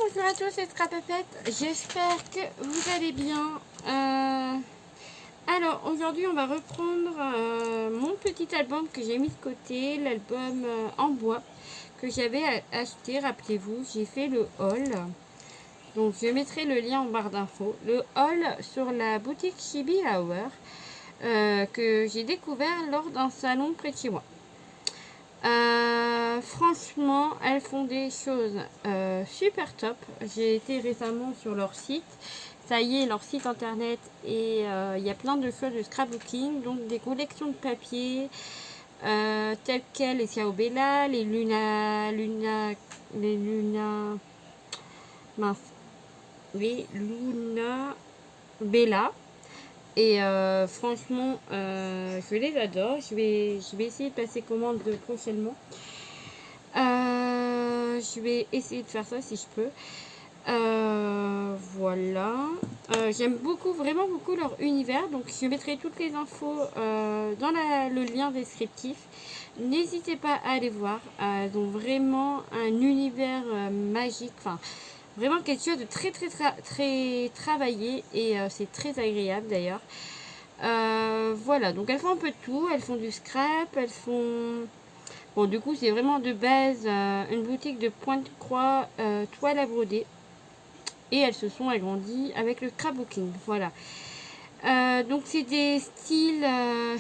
bonjour à tous, c'est Scrapapette. J'espère que vous allez bien. Alors, aujourd'hui, on va reprendre mon petit album que j'ai mis de côté, l'album en bois que j'avais acheté. Rappelez-vous, j'ai fait le haul. Donc, je mettrai le lien en barre d'infos. Le haul sur la boutique Chibi Hour que j'ai découvert lors d'un salon près de chez moi. Franchement, elles font des choses super top. J'ai été récemment sur leur site. Ça y est, leur site internet, et il y a plein de choses de scrapbooking, donc des collections de papier telles quelles les Ciao Bella, les Luna, Bella. Et franchement, je les adore. Je vais essayer de passer commande prochainement. Je vais essayer de faire ça si je peux. Voilà. J'aime beaucoup, vraiment beaucoup leur univers. Donc, je mettrai toutes les infos dans le lien descriptif. N'hésitez pas à aller voir. Ils ont vraiment un univers magique. Enfin, vraiment quelque chose de très travaillé. Et c'est très agréable d'ailleurs. Voilà, donc elles font un peu de tout. Elles font du scrap, elles font... Bon, du coup, c'est vraiment de base une boutique de Pointe-Croix, toile à broder. Et elles se sont agrandies avec le scrapbooking. Voilà. Donc, c'est des styles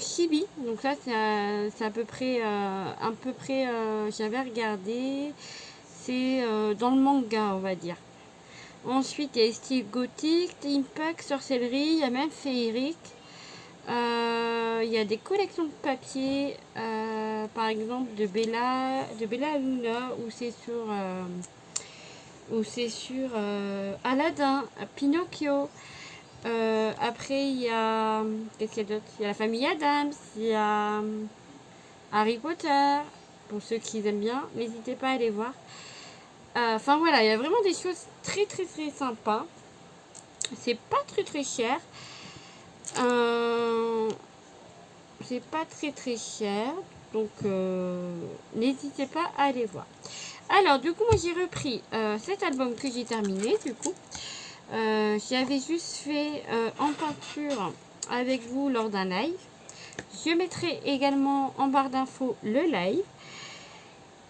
chibi. Donc, ça, c'est à peu près... j'avais regardé. C'est dans le manga, on va dire. Ensuite, il y a les styles gothique, steampunk, sorcellerie. Il y a même féerique. Il y a des collections de papier, par exemple de Bella Luna, où c'est sur Aladdin, Pinocchio. Après, il y a qu'est-ce qu'il y a d'autre? Il y a la famille Adams, il y a Harry Potter. Pour ceux qui aiment bien, n'hésitez pas à aller voir. Enfin voilà, il y a vraiment des choses très sympas. C'est pas très cher. C'est pas très cher, donc n'hésitez pas à aller voir. Alors du coup, moi j'ai repris cet album que j'ai terminé. Du coup, j'avais juste fait en peinture avec vous lors d'un live. Je mettrai également en barre d'infos le live.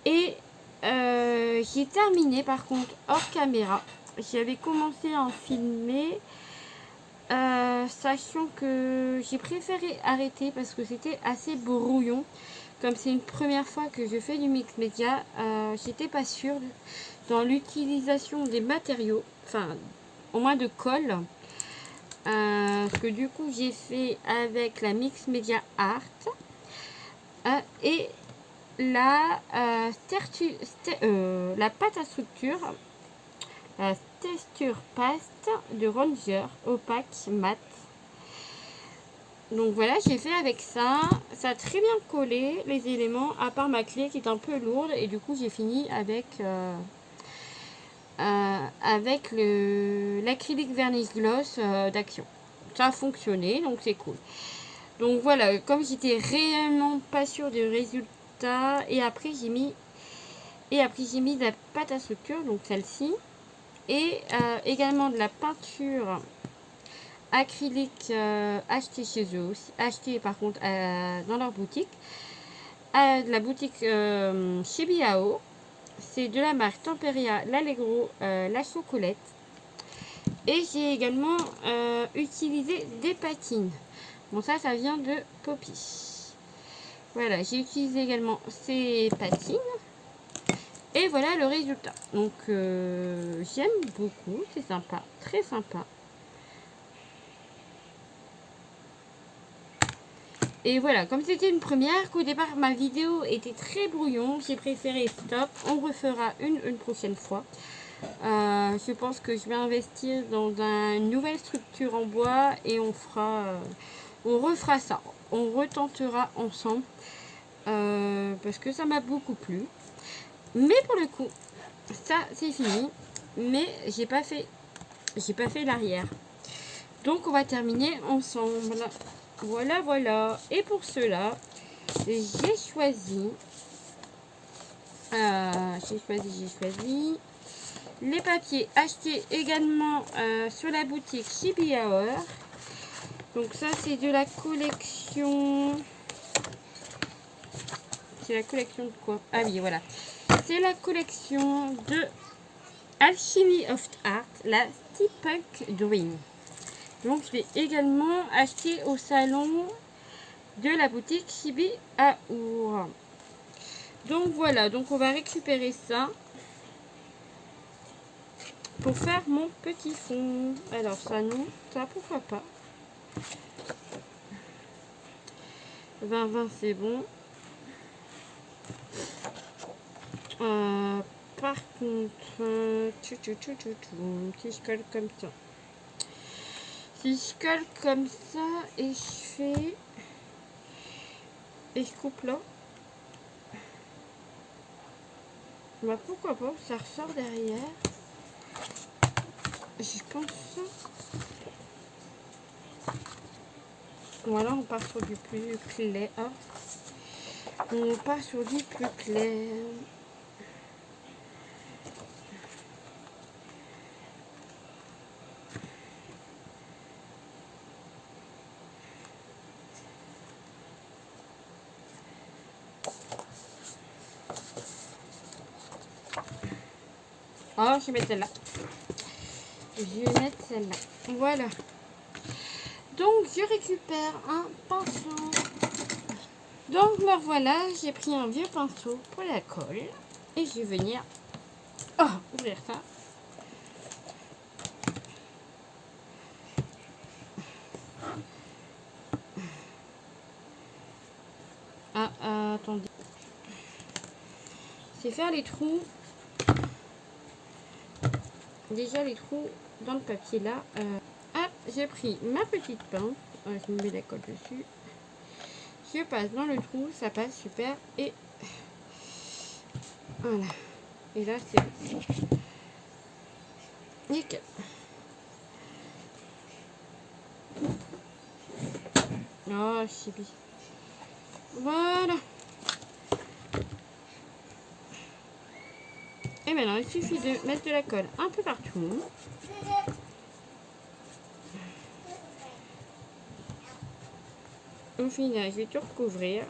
Et j'ai terminé par contre hors caméra. J'avais commencé à en filmer. Sachant que j'ai préféré arrêter parce que c'était assez brouillon. Comme c'est une première fois que je fais du mix média, j'étais pas sûre dans l'utilisation des matériaux, enfin au moins de colle. Ce que du coup j'ai fait avec la Mix Media Art et la pâte à structure. La texture paste de Ranger opaque mat. Donc voilà, j'ai fait avec ça. Ça a très bien collé les éléments, à part ma clé qui est un peu lourde. Et du coup, j'ai fini avec l'acrylique vernis gloss d'Action. Ça a fonctionné, donc c'est cool. Donc voilà, comme j'étais réellement pas sûre du résultat, et après j'ai mis de la pâte à structure, donc celle-ci. Et également de la peinture acrylique achetée chez eux aussi, achetée par contre dans leur boutique, de la boutique Chibiao. C'est de la marque Temperia, l'Allegro, la chocolate. Et j'ai également utilisé des patines. Bon, ça vient de Poppy. Voilà, j'ai utilisé également ces patines. Et voilà le résultat. Donc j'aime beaucoup, c'est sympa, très sympa. Et voilà, comme c'était une première, qu'au départ ma vidéo était très brouillon, j'ai préféré stop. On refera une prochaine fois. Je pense que je vais investir dans une nouvelle structure en bois et on refera ça. On retentera ensemble parce que ça m'a beaucoup plu. Mais pour le coup, ça c'est fini. Mais j'ai pas fait l'arrière. Donc on va terminer ensemble. Voilà. Et pour cela, j'ai choisi Les papiers achetés également sur la boutique Chibi Hour. Donc ça c'est de la collection... C'est la collection de quoi? Ah oui, voilà. C'est la collection de Alchemy of Art, la Steampunk Drawing. Donc je vais également acheter au salon de la boutique Chibi Hour. Donc voilà, donc on va récupérer ça pour faire mon petit fond. Alors ça non, ça pourquoi pas. 20-20 c'est bon. Par contre, si je colle comme ça. Si je colle comme ça et je fais... Et je coupe là. Bah pourquoi pas, ça ressort derrière. Je pense ça. Voilà, on part sur du plus clair. On part sur du plus clair. Oh, je vais mettre celle-là. Je vais mettre celle-là. Voilà. Donc, je récupère un pinceau. Donc, me voilà. J'ai pris un vieux pinceau pour la colle. Et je vais venir ouvrir ça. Attendez. C'est faire les trous. Déjà les trous dans le papier là. J'ai pris ma petite pince. Je me mets la colle dessus. Je passe dans le trou, ça passe super. Et voilà. Et là c'est bon. Nickel. Oh chibi. Voilà. Et maintenant il suffit de mettre de la colle un peu partout. Au final, je vais tout recouvrir.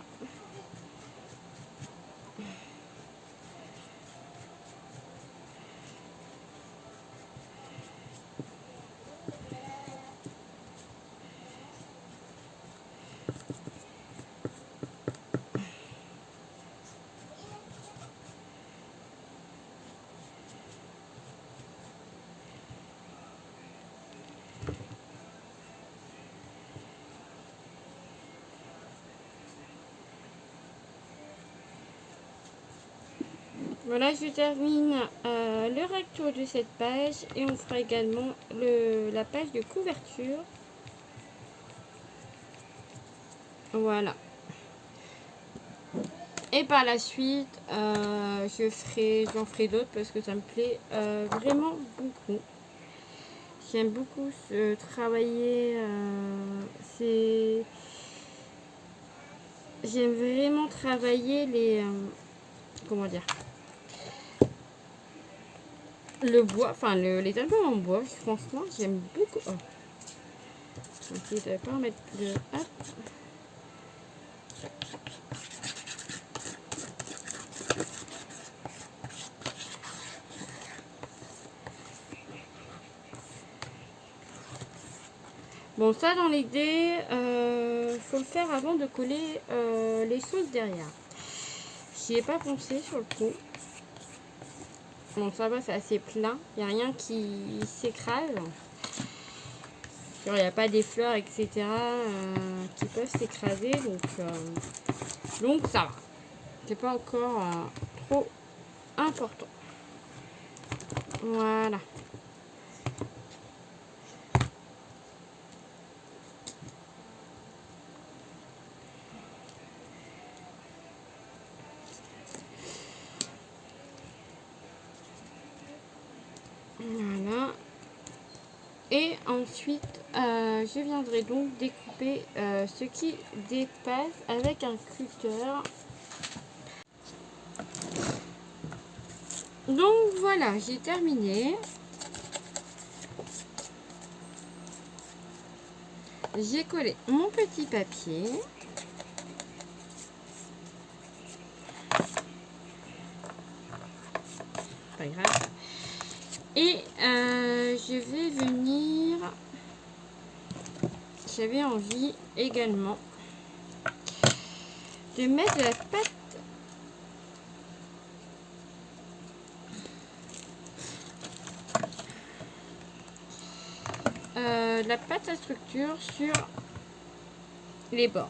Voilà, je termine le recto de cette page et on fera également la page de couverture. Voilà. Et par la suite, j'en ferai d'autres parce que ça me plaît vraiment beaucoup. J'aime beaucoup travailler. J'aime vraiment travailler les... comment dire, le bois, enfin les albums en bois, franchement j'aime beaucoup. Oh. Je ne vais pas en mettre de... Hop. Bon, ça dans l'idée, faut le faire avant de coller les choses derrière. J'y ai pas pensé sur le coup. Bon, ça va, c'est assez plein. Il n'y a rien qui s'écrase. Il n'y a pas des fleurs, etc. Qui peuvent s'écraser. Donc ça va. C'est pas encore trop important. Voilà. Voilà. Et ensuite, je viendrai donc découper ce qui dépasse avec un cutter. Donc voilà, j'ai terminé. J'ai collé mon petit papier. Pas grave. Et je vais venir... J'avais envie également de mettre la pâte à structure sur les bords.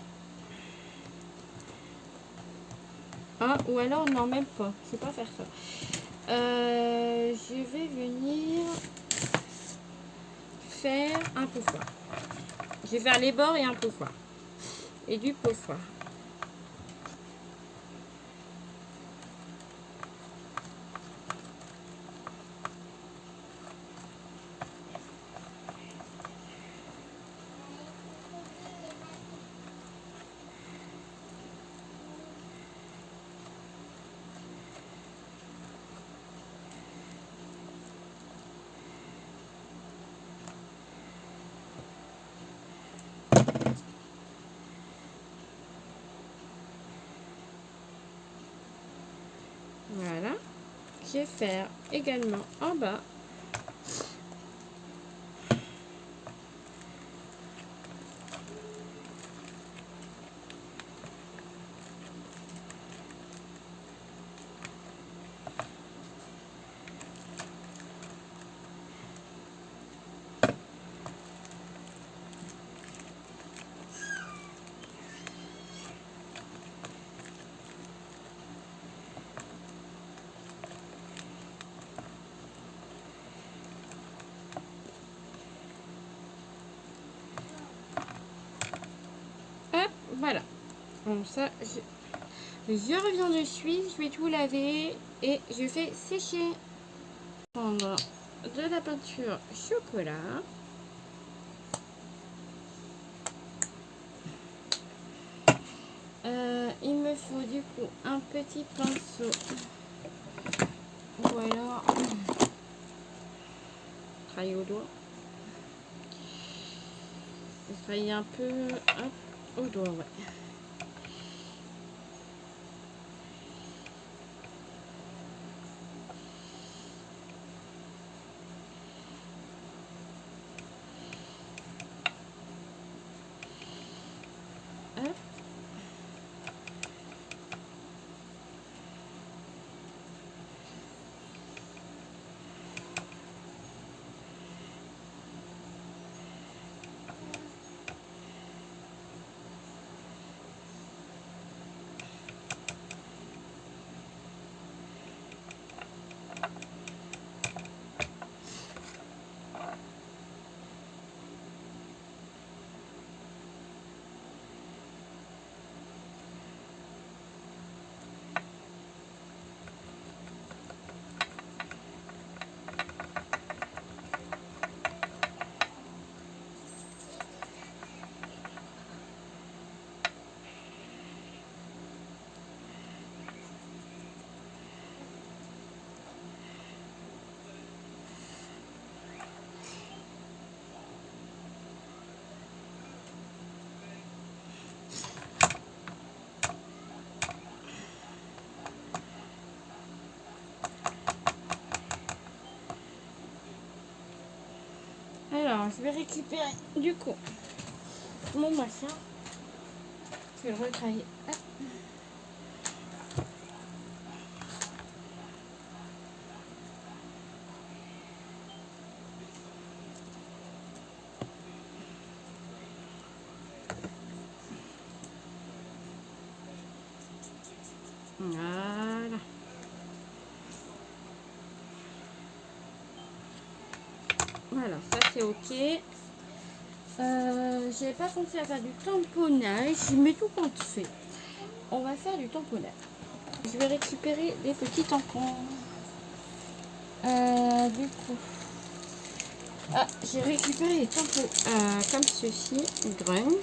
Ah, ou alors non, même pas. Je sais pas faire ça. Je vais venir faire un poussoir. Je vais faire les bords et un poussoir. Et du poussoir. Voilà. Je vais faire également en bas. Hop, voilà. Bon, ça, je reviens de suite. Je vais tout laver et je fais sécher. Prendre de la peinture chocolat. Il me faut du coup un petit pinceau. Voilà. Travailler au doigt. Je travaille un peu hop, au doigt, ouais. Hop. Alors, je vais récupérer du coup mon machin. Je vais le retravailler. Voilà. Voilà, ça c'est ok. J'avais pas pensé à faire du tamponnage, mais tout compte fait. On va faire du tamponnage. Je vais récupérer des petits tampons. Du coup, j'ai récupéré des tampons comme ceci, Grunge,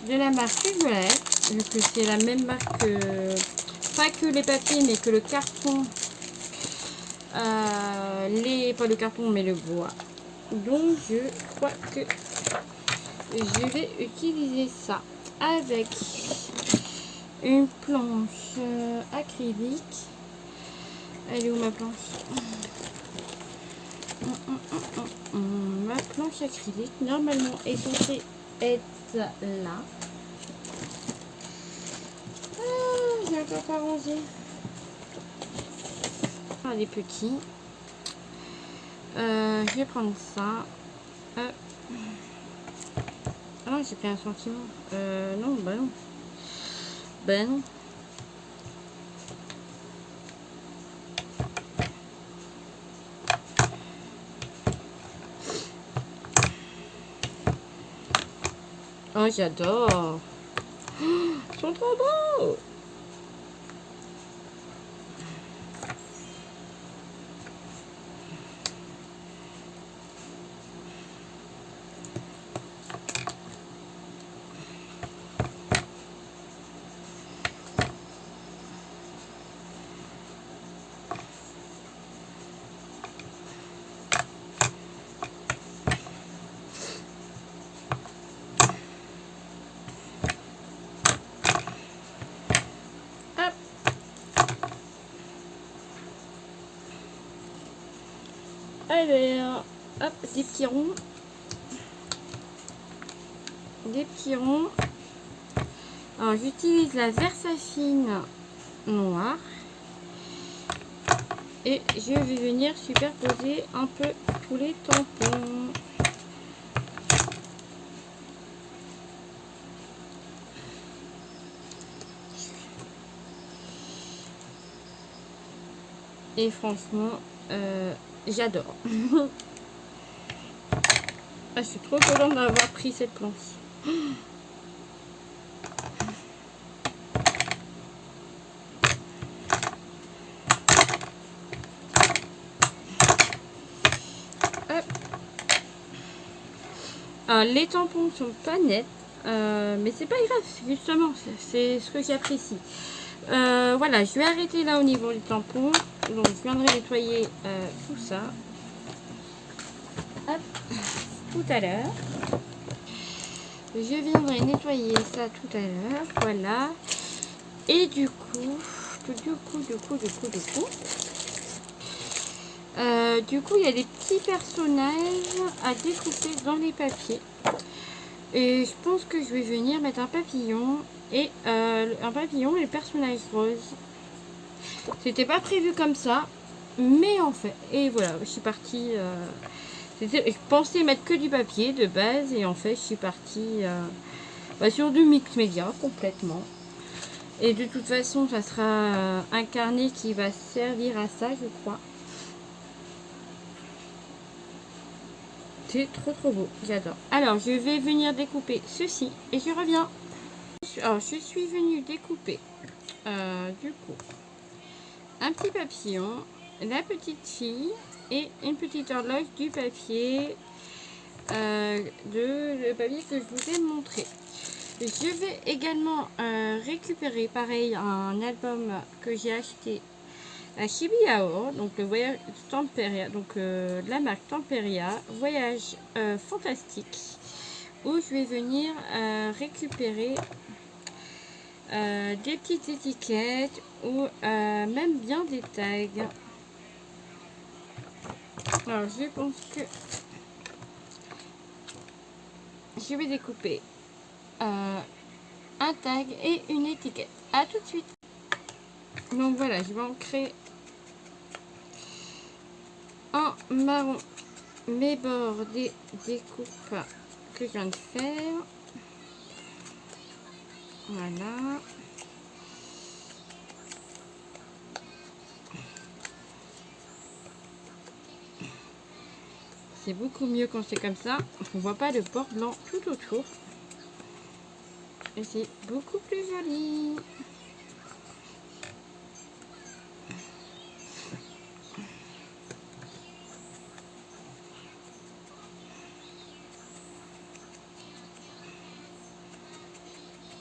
de la marque Violette, vu que c'est la même marque, pas que les papiers, mais que le carton pas le carton mais le bois. Donc je crois que je vais utiliser ça avec une planche acrylique. Elle est où ma planche? Ma planche acrylique normalement est censée être là. J'ai encore pas rangé. Elle est petite. Je vais prendre ça. Ah non, j'ai pris un sentiment. Non, bah non. Ben non. Oh, j'adore. Ils sont trop beaux. Hop. Alors, hop, des petits ronds. Des petits ronds. Alors, j'utilise la Versafine noire. Et je vais venir superposer un peu tous les tampons. Et franchement, j'adore. Je suis trop contente d'avoir pris cette planche. Alors, les tampons sont pas nets, mais c'est pas grave, justement, c'est ce que j'apprécie. Voilà, je vais arrêter là au niveau du tampon. Donc, je viendrai nettoyer tout ça. Hop, tout à l'heure. Je viendrai nettoyer ça tout à l'heure. Voilà. Et du coup, il y a des petits personnages à découper dans les papiers. Et je pense que je vais venir mettre un papillon et le personnage rose. C'était pas prévu comme ça, mais en fait, et voilà, je suis partie. Je pensais mettre que du papier de base et en fait, je suis partie sur du mix média complètement. Et de toute façon, ça sera un carnet qui va servir à ça, je crois. C'est trop beau, j'adore. Alors, je vais venir découper ceci et je reviens. Alors, je suis venue découper, du coup, un petit papillon, la petite fille et une petite horloge du papier, le papier que je vous ai montré. Je vais également récupérer, pareil, un album que j'ai acheté à Shibuya, donc le voyage Temperia, donc la marque Temperia, voyage fantastique, où je vais venir récupérer des petites étiquettes ou même bien des tags. Alors je pense que je vais découper un tag et une étiquette. À tout de suite. Donc voilà, je vais en créer en marron mes bords des découpes que je viens de faire. Voilà. C'est beaucoup mieux quand c'est comme ça. On voit pas le bord blanc tout autour. Et c'est beaucoup plus joli.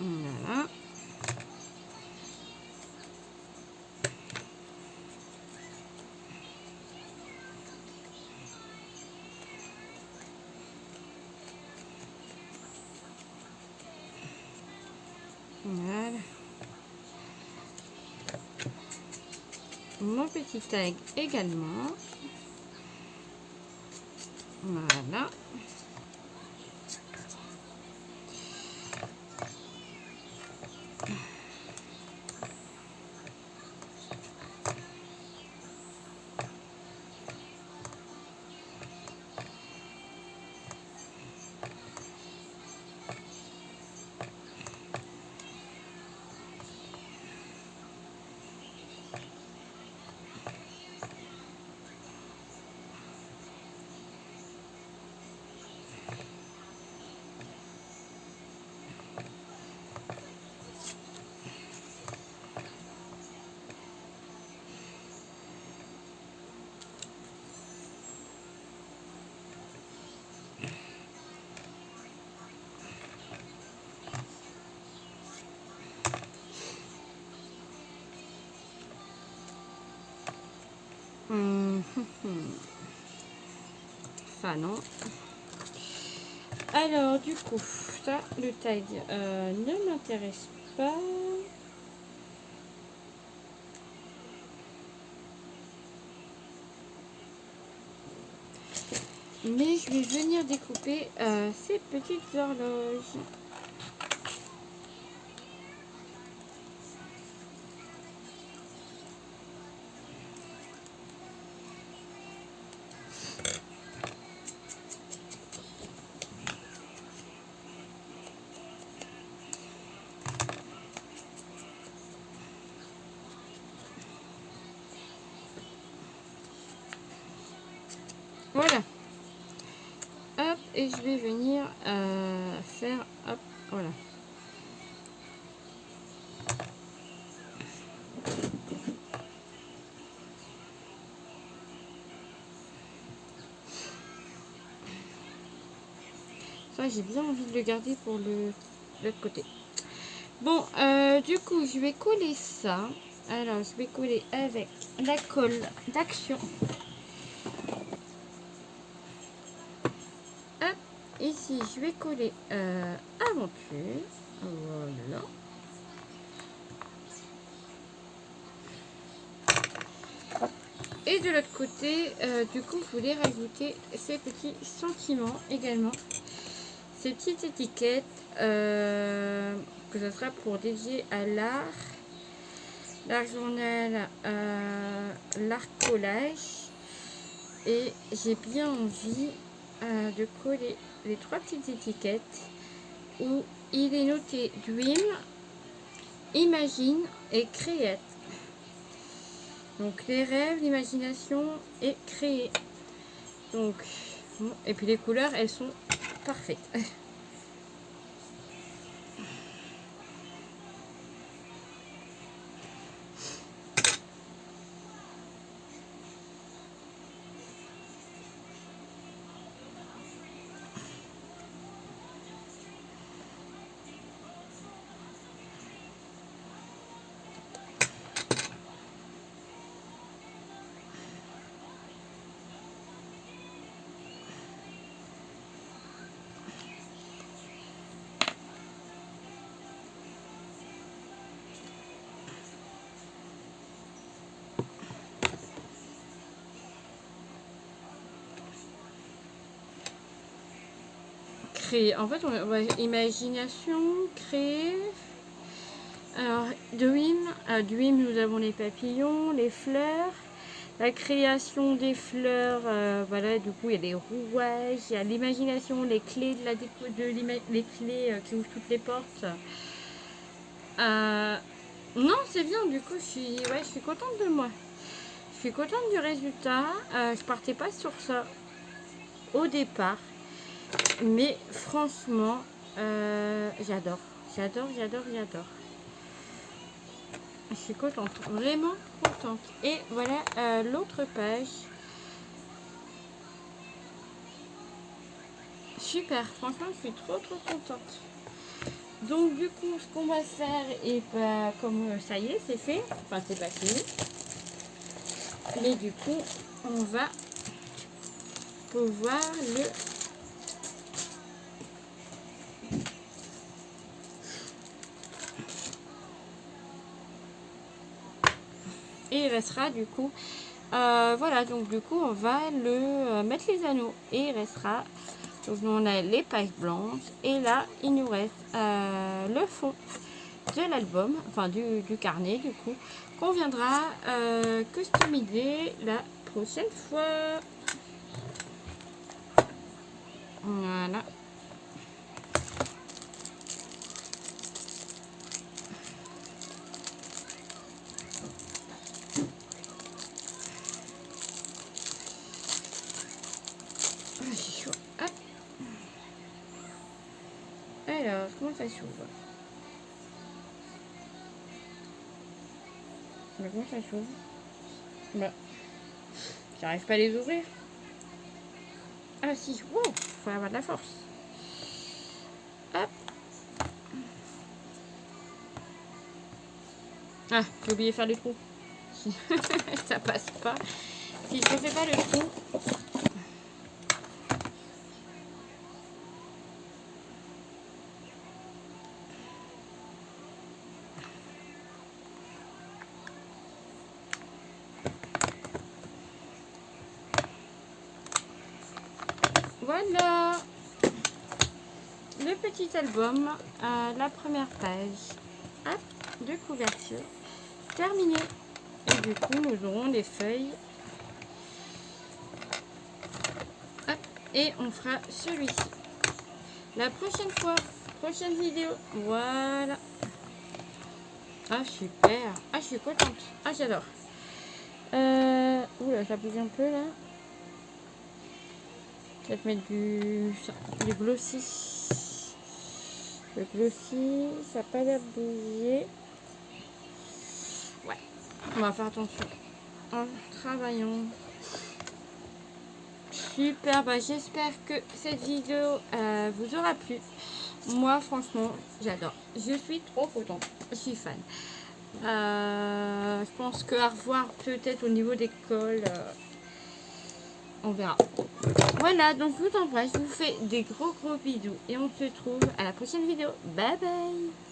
Voilà. Voilà. Mon petit tag également. Voilà. Ça non. Alors du coup, ça, le tag ne m'intéresse pas. Mais je vais venir découper ces petites horloges. Voilà. Hop, et je vais venir faire, hop, voilà. Ça, j'ai bien envie de le garder pour l'autre côté. Bon, du coup, je vais coller ça. Alors, je vais coller avec la colle d'Action. Hop, ici, je vais coller Aventure. Voilà. Et de l'autre côté, du coup, je voulais rajouter ces petits sentiments également. Ces petites étiquettes que ce sera pour dédier à l'art journal, l'art collage. Et j'ai bien envie de coller les 3 petites étiquettes où il est noté Dream, Imagine et Create. Donc les rêves, l'imagination et créer. Donc, bon, et puis les couleurs, elles sont parfaites. Créer. En fait, on va imagination, créer. Alors, Dream, nous avons les papillons, les fleurs. La création des fleurs, voilà, du coup, il y a des rouages, il y a l'imagination, les clés de la déco, les clés qui ouvrent toutes les portes. Non, c'est bien, du coup, je suis contente de moi. Je suis contente du résultat. Je partais pas sur ça au départ. Mais franchement, j'adore. J'adore. Je suis contente, vraiment contente. Et voilà l'autre page. Super, franchement, je suis trop contente. Donc du coup, ce qu'on va faire, et bah, comme ça y est, c'est fait. Enfin, c'est pas fini. Mais du coup, on va pouvoir le Et il restera du coup, voilà, donc du coup on va le mettre les anneaux et il restera, donc on a les pages blanches et là il nous reste le fond de l'album, enfin du carnet du coup, qu'on viendra customiser la prochaine fois. Voilà. C'est chaud. Hop. Alors, comment ça s'ouvre? Comment ça s'ouvre? Bah, j'arrive pas à les ouvrir. Ah si, wow, faut avoir de la force. Hop. Ah, j'ai oublié de faire les trous. Ça passe pas. Si je ne fais pas le trou. Voilà le petit album, la première page, hop, de couverture terminée. Et du coup, nous aurons les feuilles. Hop, et on fera celui-ci la prochaine fois, prochaine vidéo. Voilà. Ah super. Ah je suis contente. Ah j'adore. Oula, ça bouge un peu là. Peut-être mettre du glossy. Le glossy, ça n'a pas l'air de bouger. Ouais, on va faire attention en travaillant. Super, bah j'espère que cette vidéo vous aura plu. Moi franchement, j'adore. Je suis trop contente. Je suis fan. Je pense qu'à revoir peut-être au niveau des cols. On verra. Voilà, donc je vous embrasse, je vous fais des gros bisous et on se retrouve à la prochaine vidéo. Bye bye.